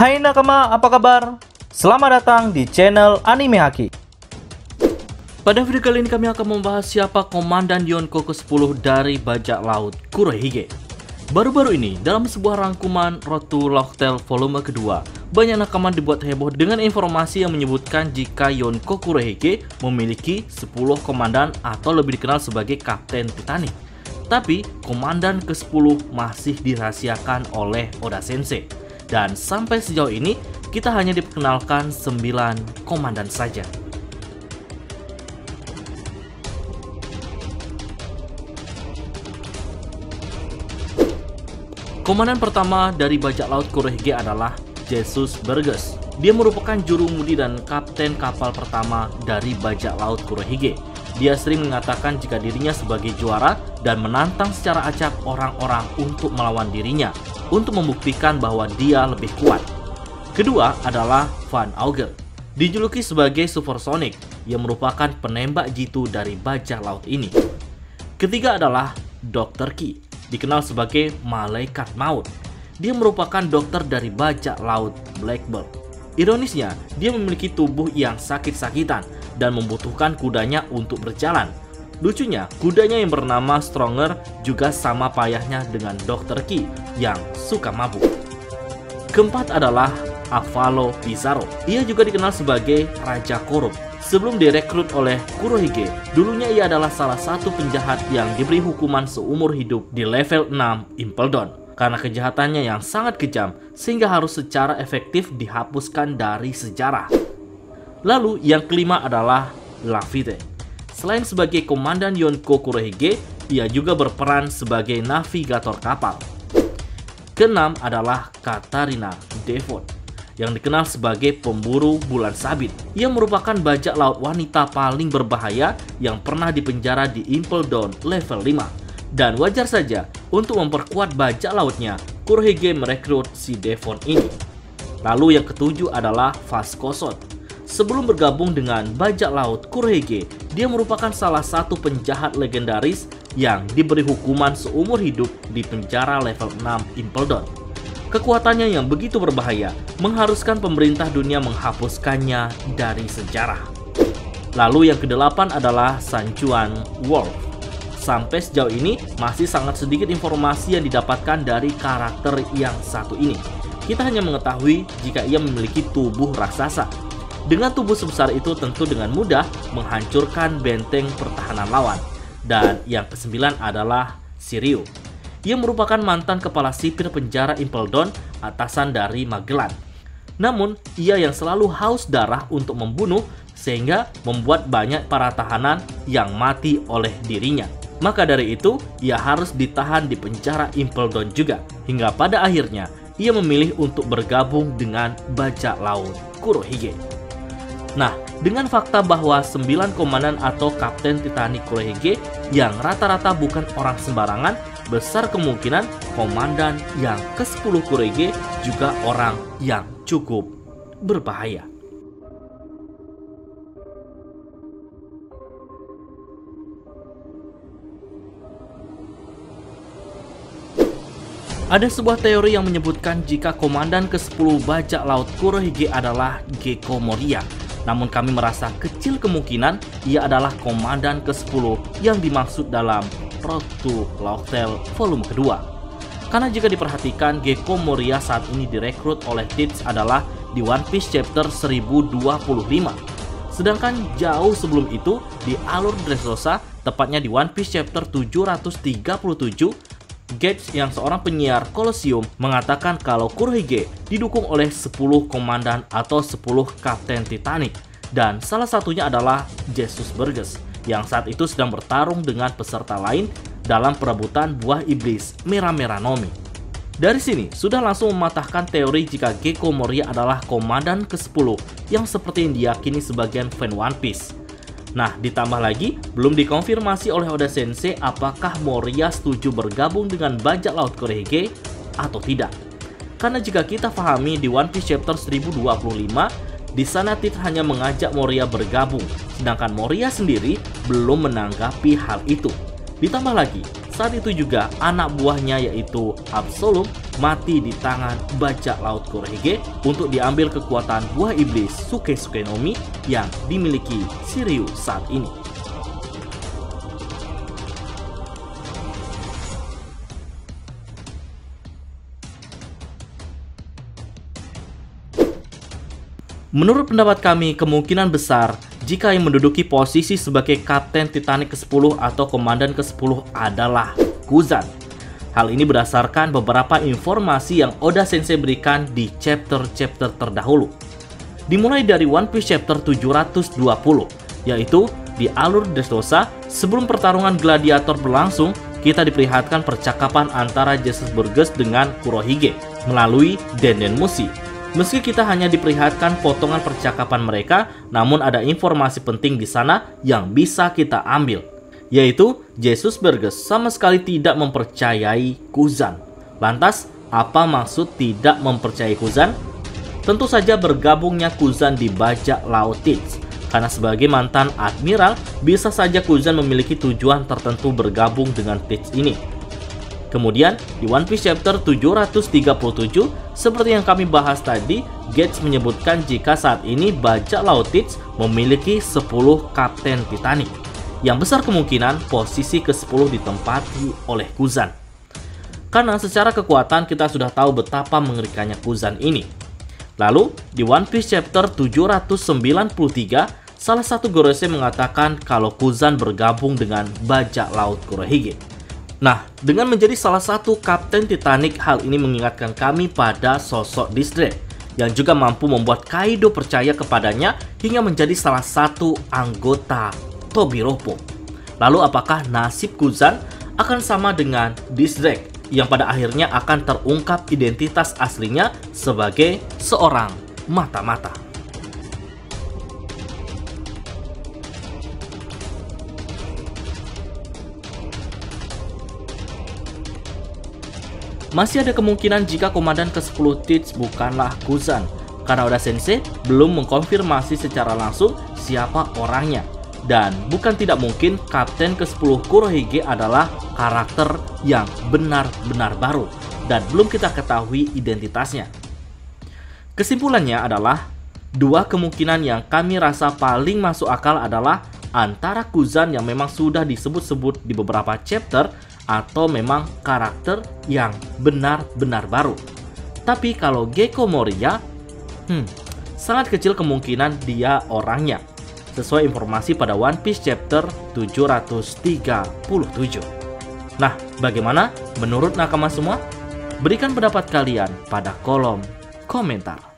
Hai nakama, apa kabar? Selamat datang di channel Anime Haki. Pada video kali ini kami akan membahas siapa Komandan Yonko ke-10 dari bajak laut Kurohige. Baru-baru ini, dalam sebuah rangkuman Road to Locktail volume kedua, banyak nakama dibuat heboh dengan informasi yang menyebutkan jika Yonko Kurohige memiliki 10 komandan atau lebih dikenal sebagai Kapten Titanic. Tapi, komandan ke-10 masih dirahasiakan oleh Oda Sensei. Dan sampai sejauh ini, kita hanya diperkenalkan 9 komandan saja. Komandan pertama dari bajak laut Kurohige adalah Jesus Burgess. Dia merupakan jurumudi dan kapten kapal pertama dari bajak laut Kurohige. Dia sering mengatakan jika dirinya sebagai juara dan menantang secara acak orang-orang untuk melawan dirinya, untuk membuktikan bahwa dia lebih kuat. Kedua adalah Van Auger. Dijuluki sebagai Supersonic, yang merupakan penembak jitu dari bajak laut ini. Ketiga adalah Dr. Ki, dikenal sebagai Malaikat Maut. Dia merupakan dokter dari bajak laut Blackbird. Ironisnya, dia memiliki tubuh yang sakit-sakitan dan membutuhkan kudanya untuk berjalan. Lucunya, kudanya yang bernama Stronger juga sama payahnya dengan Dr. Ki yang suka mabuk. Keempat adalah Avalo Pizarro. Ia juga dikenal sebagai Raja Korup. Sebelum direkrut oleh Kurohige, dulunya ia adalah salah satu penjahat yang diberi hukuman seumur hidup di level 6 Impel Down karena kejahatannya yang sangat kejam sehingga harus secara efektif dihapuskan dari sejarah. Lalu yang kelima adalah Lafitte. Selain sebagai komandan Yonko Kurohige, ia juga berperan sebagai navigator kapal. Keenam adalah Katarina Devon, yang dikenal sebagai pemburu bulan sabit. Ia merupakan bajak laut wanita paling berbahaya yang pernah dipenjara di Impel Down level 5. Dan wajar saja, untuk memperkuat bajak lautnya, Kurohige merekrut si Devon ini. Lalu yang ketujuh adalah Vasco. Sebelum bergabung dengan bajak laut Kurohige, dia merupakan salah satu penjahat legendaris yang diberi hukuman seumur hidup di penjara level 6 Impel Down. Kekuatannya yang begitu berbahaya mengharuskan pemerintah dunia menghapuskannya dari sejarah. Lalu yang kedelapan adalah Sanchuan Wolf. Sampai sejauh ini masih sangat sedikit informasi yang didapatkan dari karakter yang satu ini. Kita hanya mengetahui jika ia memiliki tubuh raksasa. Dengan tubuh sebesar itu tentu dengan mudah menghancurkan benteng pertahanan lawan. Dan yang kesembilan adalah Shiryu. Ia merupakan mantan kepala sipir penjara Impel Down, atasan dari Magellan. Namun, ia yang selalu haus darah untuk membunuh sehingga membuat banyak para tahanan yang mati oleh dirinya. Maka dari itu, ia harus ditahan di penjara Impel Down juga. Hingga pada akhirnya, ia memilih untuk bergabung dengan bajak laut Kurohige. Nah, dengan fakta bahwa 9 komandan atau Kapten Titanic Kurohige yang rata-rata bukan orang sembarangan, besar kemungkinan komandan yang ke-10 Kurohige juga orang yang cukup berbahaya. Ada sebuah teori yang menyebutkan jika komandan ke-10 bajak laut Kurohige adalah Gekko Moria. Namun kami merasa kecil kemungkinan ia adalah komandan ke-10 yang dimaksud dalam Road to Locktail volume kedua. Karena jika diperhatikan, Gekko Moria saat ini direkrut oleh Teach adalah di One Piece chapter 1025. Sedangkan jauh sebelum itu di alur Dressrosa, tepatnya di One Piece chapter 737, Gage yang seorang penyiar Colosseum mengatakan kalau Kurohige didukung oleh 10 komandan atau 10 Kapten Titanic, dan salah satunya adalah Jesus Burgess yang saat itu sedang bertarung dengan peserta lain dalam perebutan buah iblis Mera-Mera no Mi. Dari sini sudah langsung mematahkan teori jika Gekko Moria adalah komandan ke-10 yang seperti yang diyakini sebagian fan One Piece. Nah, ditambah lagi, belum dikonfirmasi oleh Oda Sensei apakah Moria setuju bergabung dengan bajak laut Kurohige atau tidak. Karena jika kita pahami di One Piece chapter 1025, di sana Tit hanya mengajak Moria bergabung, sedangkan Moria sendiri belum menanggapi hal itu. Ditambah lagi, saat itu juga anak buahnya yaitu Absolum mati di tangan bajak laut Kurohige untuk diambil kekuatan buah iblis Suke no Mi yang dimiliki Shiryu saat ini. Menurut pendapat kami, kemungkinan besar jika yang menduduki posisi sebagai Kapten Titanic ke-10 atau Komandan ke-10 adalah Kuzan. Hal ini berdasarkan beberapa informasi yang Oda Sensei berikan di chapter-chapter terdahulu. Dimulai dari One Piece chapter 720, yaitu di alur Dressrosa, sebelum pertarungan gladiator berlangsung, kita diperlihatkan percakapan antara Jesus Burgess dengan Kurohige melalui Denden Mushi. Meski kita hanya diperlihatkan potongan percakapan mereka, namun ada informasi penting di sana yang bisa kita ambil, yaitu Jesus Burgess sama sekali tidak mempercayai Kuzan. Lantas, apa maksud tidak mempercayai Kuzan? Tentu saja bergabungnya Kuzan di bajak laut Teach. Karena sebagai mantan admiral, bisa saja Kuzan memiliki tujuan tertentu bergabung dengan Teach ini. Kemudian, di One Piece chapter 737, seperti yang kami bahas tadi, Gates menyebutkan jika saat ini bajak laut Teach memiliki 10 Kapten Titanic, yang besar kemungkinan posisi ke-10 ditempati oleh Kuzan. Karena secara kekuatan kita sudah tahu betapa mengerikannya Kuzan ini. Lalu, di One Piece chapter 793, salah satu Gorosei mengatakan kalau Kuzan bergabung dengan bajak laut Kurohige. Nah, dengan menjadi salah satu Kapten Titanic, hal ini mengingatkan kami pada sosok Disdre yang juga mampu membuat Kaido percaya kepadanya hingga menjadi salah satu anggota Tobiropo. Lalu apakah nasib Kuzan akan sama dengan Disdre yang pada akhirnya akan terungkap identitas aslinya sebagai seorang mata-mata? Masih ada kemungkinan jika komandan ke-10 Teach bukanlah Kuzan, karena Oda Sensei belum mengkonfirmasi secara langsung siapa orangnya. Dan bukan tidak mungkin Kapten ke-10 Kurohige adalah karakter yang benar-benar baru dan belum kita ketahui identitasnya. Kesimpulannya adalah, dua kemungkinan yang kami rasa paling masuk akal adalah antara Kuzan yang memang sudah disebut-sebut di beberapa chapter, atau memang karakter yang benar-benar baru. Tapi kalau Gekko Moria, sangat kecil kemungkinan dia orangnya, sesuai informasi pada One Piece chapter 737. Nah, bagaimana menurut nakama semua? Berikan pendapat kalian pada kolom komentar.